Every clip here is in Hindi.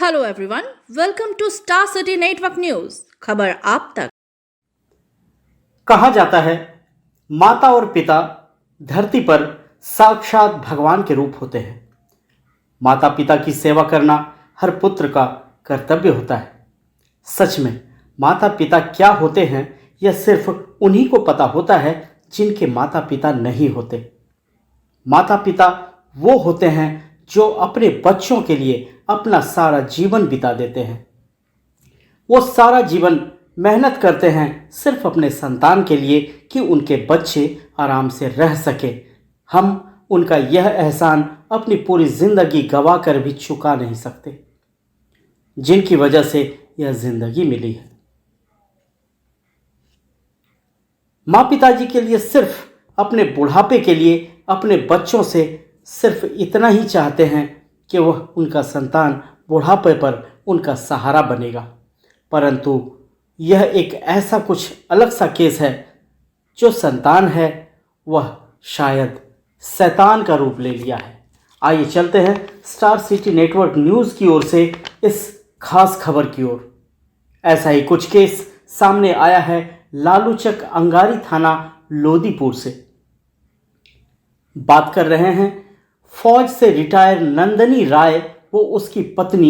Hello everyone, welcome to star city network news. खबर आप तक। कहा जाता है माता और पिता धरती पर साक्षात भगवान के रूप होते हैं। माता पिता की सेवा करना हर पुत्र का कर्तव्य होता है। सच में माता पिता क्या होते हैं यह सिर्फ उन्हीं को पता होता है जिनके माता पिता नहीं होते। माता पिता वो होते हैं जो अपने बच्चों के लिए अपना सारा जीवन बिता देते हैं। वो सारा जीवन मेहनत करते हैं सिर्फ अपने संतान के लिए कि उनके बच्चे आराम से रह सके। हम उनका यह एहसान अपनी पूरी जिंदगी गवा कर भी चुका नहीं सकते, जिनकी वजह से यह जिंदगी मिली है। माँ पिताजी के लिए सिर्फ अपने बुढ़ापे के लिए अपने बच्चों से सिर्फ इतना ही चाहते हैं कि वह उनका संतान बुढ़ापे पर उनका सहारा बनेगा, परंतु यह एक ऐसा कुछ अलग सा केस है। जो संतान है वह शायद शैतान का रूप ले लिया है। आइए चलते हैं स्टार सिटी नेटवर्क न्यूज़ की ओर से इस खास खबर की ओर। ऐसा ही कुछ केस सामने आया है लालूचक अंगारी थाना लोदीपुर से। बात कर रहे हैं फौज से रिटायर नंदनी राय वो उसकी पत्नी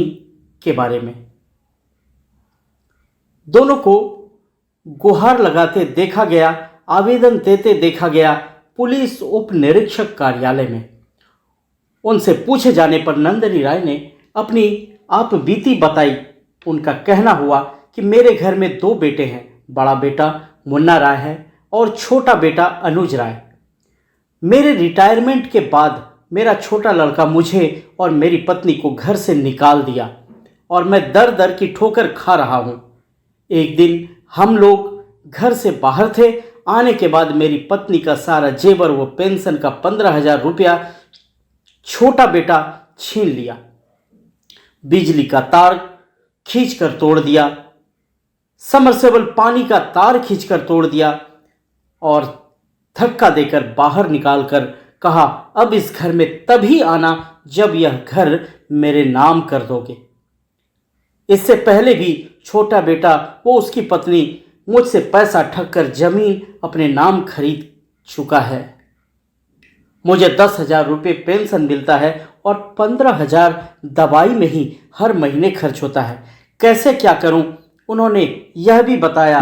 के बारे में। दोनों को गुहार लगाते देखा गया, आवेदन देते देखा गया पुलिस उप निरीक्षक कार्यालय में। उनसे पूछे जाने पर नंदनी राय ने अपनी आप बीती बताई। उनका कहना हुआ कि मेरे घर में 2 बेटे हैं, बड़ा बेटा मुन्ना राय है और छोटा बेटा अनुज राय। मेरे रिटायरमेंट के बाद मेरा छोटा लड़का मुझे और मेरी पत्नी को घर से निकाल दिया और मैं दर दर की ठोकर खा रहा हूँ। एक दिन हम लोग घर से बाहर थे। आने के बाद मेरी पत्नी का सारा जेवर व पेंशन का 15,000 रुपया छोटा बेटा छीन लिया। बिजली का तार खींचकर तोड़ दिया, समरसेबल पानी का तार खींचकर तोड़ दिया और धक्का देकर बाहर निकालकर कहा, अब इस घर में तभी आना जब यह घर मेरे नाम कर दोगे। इससे पहले भी छोटा बेटा वो उसकी पत्नी मुझसे पैसा ठग कर जमीन अपने नाम खरीद चुका है। मुझे 10,000 रुपये पेंशन मिलता है और 15,000 दवाई में ही हर महीने खर्च होता है। कैसे क्या करूं? उन्होंने यह भी बताया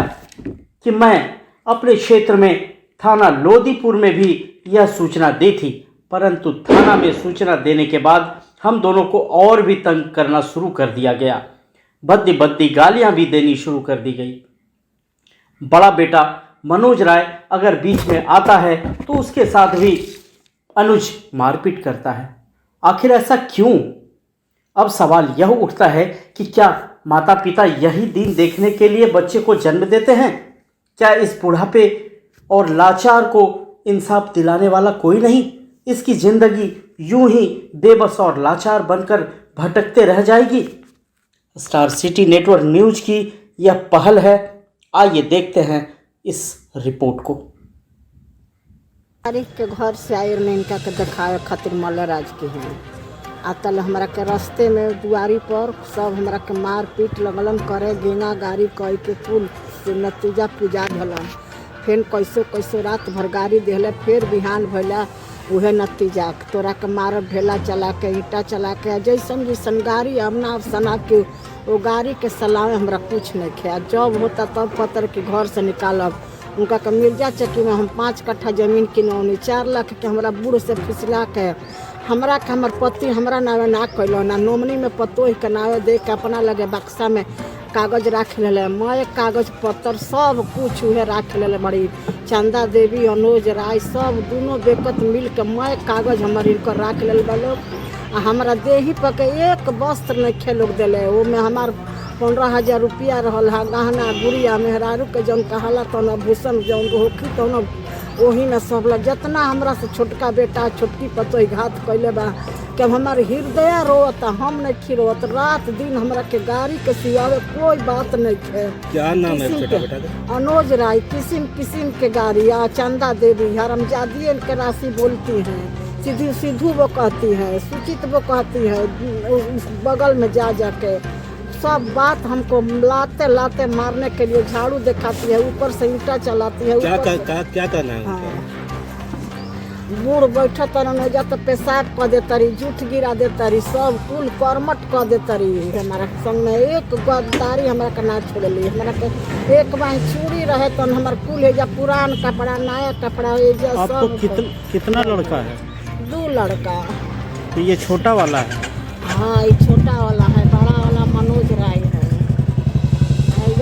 कि मैं अपने क्षेत्र में थाना लोदीपुर में भी यह सूचना दी थी, परंतु थाना में सूचना देने के बाद हम दोनों को और भी तंग करना शुरू कर दिया गया। भद्दी भद्दी गालियां भी देनी शुरू कर दी गई। बड़ा बेटा मनोज राय अगर बीच में आता है तो उसके साथ भी अनुज मारपीट करता है। आखिर ऐसा क्यों? अब सवाल यह उठता है कि क्या माता पिता यही दिन देखने के लिए बच्चे को जन्म देते हैं? क्या इस बुढ़ापे और लाचार को इंसाफ दिलाने वाला कोई नहीं? इसकी जिंदगी यूं ही बेबस और लाचार बनकर भटकते रह जाएगी। स्टार सिटी नेटवर्क न्यूज की यह पहल है। आइए देखते हैं इस रिपोर्ट को। तारीख के घर से आए ने इनका के दिखाए खातिर मल्लराज के हैं। आतल हमरा के रास्ते में दुआरी पर सब हमरा के मार पीट लगलन करे, गेंगा गाड़ी कह के कुल से नतीजा पूजा भलन। फिर कैसो रात भर गाड़ी दिले, फिर बिहान भैला उहे नतीजा तोरा के मारब ढेला चला के ईंटा चला के जैसन जैसन गाड़ी हमना सना के वो गाड़ी के सलामे हमरा कुछ नहीं खे। जब होता तब पतर के घर से निकालब। उनका के मिर्जा चक्की में हम 5 कट्ठा जमीन किनौनी, 4 लाख के हमरा बूढ़ से फिसला के हमरा के हमर पति हमरा नावे ना कैलो ना नोमनी में पतोह के नावे दे के अपना लगे बक्सा में कागज राख ले। मैं कागज पत्तर सब कुछ उहे राख ले बड़ी। चंदा देवी अनुज राय सब दोनों बेकत मिल के मैं कागज हमारे इनकर राख ले लोग। हमारा देही पर के एक वस्त्र नहीं खे लोग दिले। वो में हमार 15,000 रुपया रहल है, गहना गुड़िया मेहरारू के जौन कहला तौन भूषण जौन होखी तौन वही में सब लग जितना हमरा से छोटका बेटा छोटकी पतोही घात कैले बा कि हमारे हृदय रोता, हम नहीं खिरोत। रात दिन हमरा के गाड़ी के सिवावे कोई बात नहीं थे। क्या नाम है छोटा बेटा का? अनुज राय। किस्म किस्म के गाड़ी चंदा देवी हरमजादी के राशि बोलती हैं। सीधी सिद्धू वो कहती है, सुचित वो कहती है, उस बगल में जा जाके सब बात हमको लाते लाते मारने के लिए झाड़ू दिखाती है, ऊपर से ईंटा चलाती है। क्या ऊपर क्या करना है हाँ। उनका? बूढ़ बैठा तरन जा तो पेशाब कर दे तरी, जूठ गिरा दे तरी, सब कुल करमट कर दे तरी। हमारा संग में एक गद्दारी हमारा के ना छोड़ली। हमारा के एक बार चूड़ी रहे तो हमार कुल है जा पुरान कपड़ा नया कपड़ा है जा आपको सब। कितना लड़का है? 2 लड़का। तो ये छोटा वाला है? हाँ ये छोटा वाला है, बड़ा वाला मनोज राय है।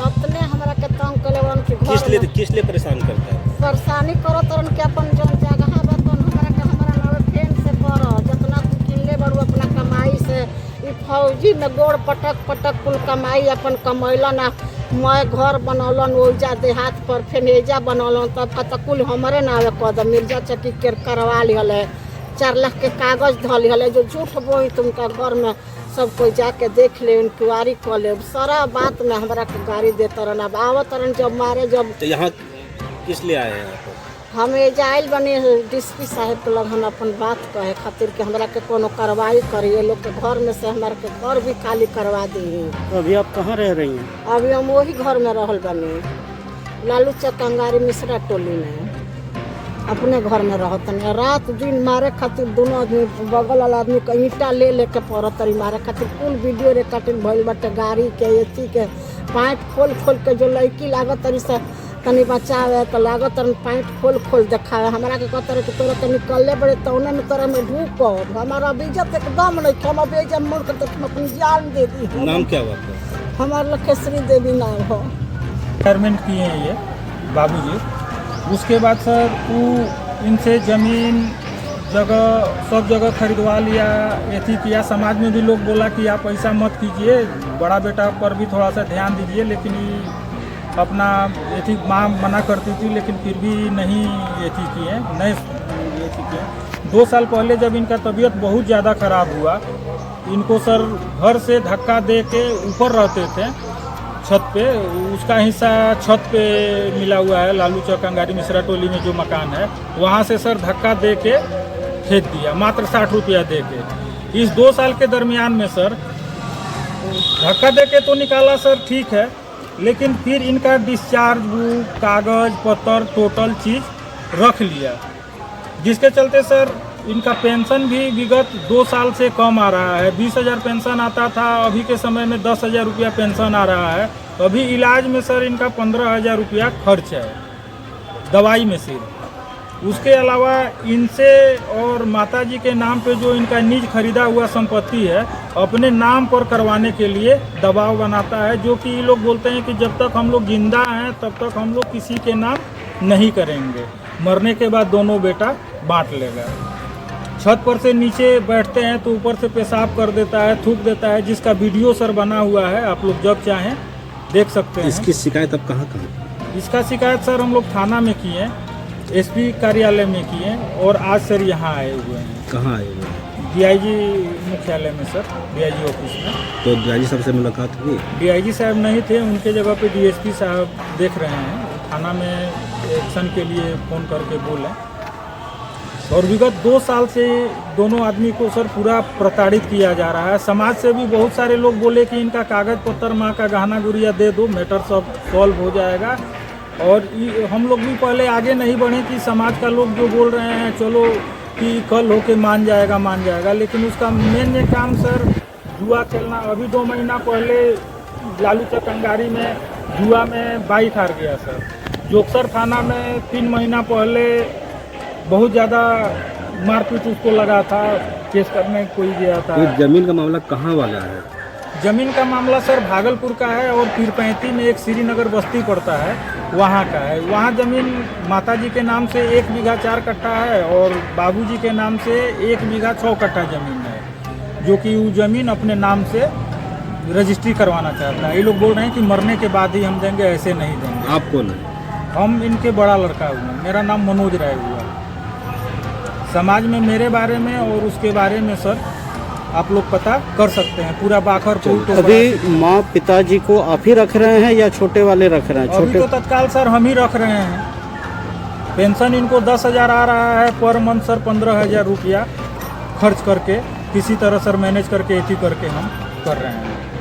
अपने हमारा के तंग करे उनके घर किस लिए परेशान करता है? परेशानी करो तो उनके अपन जन जगह बतन हमारा नावे फेन से पर जितना तू किनले बड़ू अपना कमाई से। ई फौजी में गोड़ पटक पटक कुल कमाई अपन कमैलन आ मैं घर बनौलन ओइजा देहात पर फिर एजा बनौलन तब कत कुल हमारे नावे कद मिर्जा चक्की के करवा लिहल है। 4 लाख के कागज धल हल जो झूठ बोई तुमका घर में सब कोई जाके देख ले, इंक्वायरी कर ले। सारा बात में हमारा के गाड़ी देता रहना। अब आवत रहन जब मारे जब। तो यहाँ किस लिए आए हैं आप? हम जाइल बने डीएसपी साहब के लगन अपन बात कहे खातिर के हमरा के कोनो कार्रवाई करिए। लोग के घर में से हमारे के घर भी खाली करवा दी। तो अभी आप कहाँ रह रही हैं? अभी हम वही घर में रहल बने, लालू चक कंगारी मिश्रा टोली में अपने घर में रहतन। रात दिन मारे खातिर दोनों आदमी बगल वाला आदमी के ईंटा ले लेके पड़त तरी मारे खातिर। कुल वीडियो रिकॉर्डिंग भइल बाटे गाड़ी के एथी के पाइप खोल खोल के जो लड़की लागत तरी से तनी बचावे तो लागत तन पाइप खोल खोल दिखावे। हमारा के कहते रहे कि तोरा के निकलले बड़े तौने में तोरा में ढूक हमारा इज्जत एकदम नहीं। हम अब इज्जत मोड़ कर तुम अपनी जान दे दी। नाम क्या हुआ आपका? हमारा लखेश्वरी देवी नाम हो। रिटायरमेंट किए हैं ये बाबूजी। उसके बाद सर वो इनसे ज़मीन जगह सब जगह खरीदवा लिया, एथी किया। समाज में भी लोग बोला कि आप ऐसा मत कीजिए, बड़ा बेटा पर भी थोड़ा सा ध्यान दीजिए, लेकिन ये अपना एथी माँ मना करती थी लेकिन फिर भी नहीं एथी किए, नहीं एथी किए। 2 साल पहले जब इनका तबीयत बहुत ज़्यादा ख़राब हुआ, इनको सर घर से धक्का दे के ऊपर रहते थे छत पे, उसका हिस्सा छत पे मिला हुआ है। लालू चौक कंगारी मिश्रा टोली में जो मकान है वहाँ से सर धक्का दे के फेंक दिया, मात्र 60 रुपया दे के। इस 2 साल के दरमियान में सर धक्का दे के तो निकाला सर, ठीक है, लेकिन फिर इनका डिस्चार्ज बुक कागज पत्र टोटल चीज़ रख लिया, जिसके चलते सर इनका पेंशन भी विगत 2 साल से कम आ रहा है। 20,000 पेंशन आता था, अभी के समय में 10,000 रुपया पेंशन आ रहा है। अभी इलाज में सर इनका 15,000 रुपया खर्च है दवाई में सिर्फ। उसके अलावा इनसे और माताजी के नाम पे जो इनका निज खरीदा हुआ संपत्ति है अपने नाम पर करवाने के लिए दबाव बनाता है, जो कि ये लोग बोलते हैं कि जब तक हम लोग जिंदा हैं तब तक हम लोग किसी के नाम नहीं करेंगे, मरने के बाद दोनों बेटा बांट लेगा। छत पर से नीचे बैठते हैं तो ऊपर से पेशाब कर देता है, थूक देता है, जिसका वीडियो सर बना हुआ है, आप लोग जब चाहें देख सकते हैं। इसकी शिकायत अब कहाँ? इसका शिकायत सर हम लोग थाना में किए, एसपी कार्यालय में किए, और आज सर यहाँ आए हुए हैं। कहाँ आए हुए हैं? डीआईजी मुख्यालय में सर, डीआईजी ऑफिस में। तो डीआईजी साहब से मुलाकात हुई? डीआईजी साहब नहीं थे, उनके जगह पे डीएसपी साहब देख रहे हैं। थाना में एक्शन के लिए फ़ोन करके बोले। और विगत 2 साल से दोनों आदमी को सर पूरा प्रताड़ित किया जा रहा है। समाज से भी बहुत सारे लोग बोले कि इनका कागज़ पत्र माँ का गहना गुड़िया दे दो, मैटर सब सॉल्व हो जाएगा। और हम लोग भी पहले आगे नहीं बढ़े कि समाज का लोग जो बोल रहे हैं चलो कि कल होके मान जाएगा, लेकिन उसका मेन ये काम सर जुआ खेलना। अभी 2 महीना पहले लालू चक कंगारी में जुआ में बाइक हार गया सर। जोगसर थाना में 3 महीना पहले बहुत ज़्यादा मारपीट उसको लगा था, केस करने कोई गया था। तो जमीन का मामला कहाँ वाला है? जमीन का मामला सर भागलपुर का है, और पीरपैंती में एक श्रीनगर बस्ती पड़ता है, वहाँ का है। वहाँ ज़मीन माताजी के नाम से 1 बीघा 4 कट्ठा है, और बाबूजी के नाम से 1 बीघा 6 कट्ठा ज़मीन है, जो कि वो ज़मीन अपने नाम से रजिस्ट्री करवाना चाहता है। ये लोग बोल रहे हैं कि मरने के बाद ही हम देंगे, ऐसे नहीं देंगे। आप कौन है? हम इनके बड़ा लड़का हुआ, मेरा नाम मनोज राय हुआ। समाज में मेरे बारे में और उसके बारे में सर आप लोग पता कर सकते हैं, पूरा बाखर को। अभी माँ पिताजी को आप ही रख रहे हैं या छोटे वाले रख रहे हैं? अभी तो तत्काल सर हम ही रख रहे हैं। पेंशन इनको 10,000 आ रहा है पर मंथ सर, 15,000 रुपया खर्च करके किसी तरह सर मैनेज करके एथी करके हम कर रहे हैं।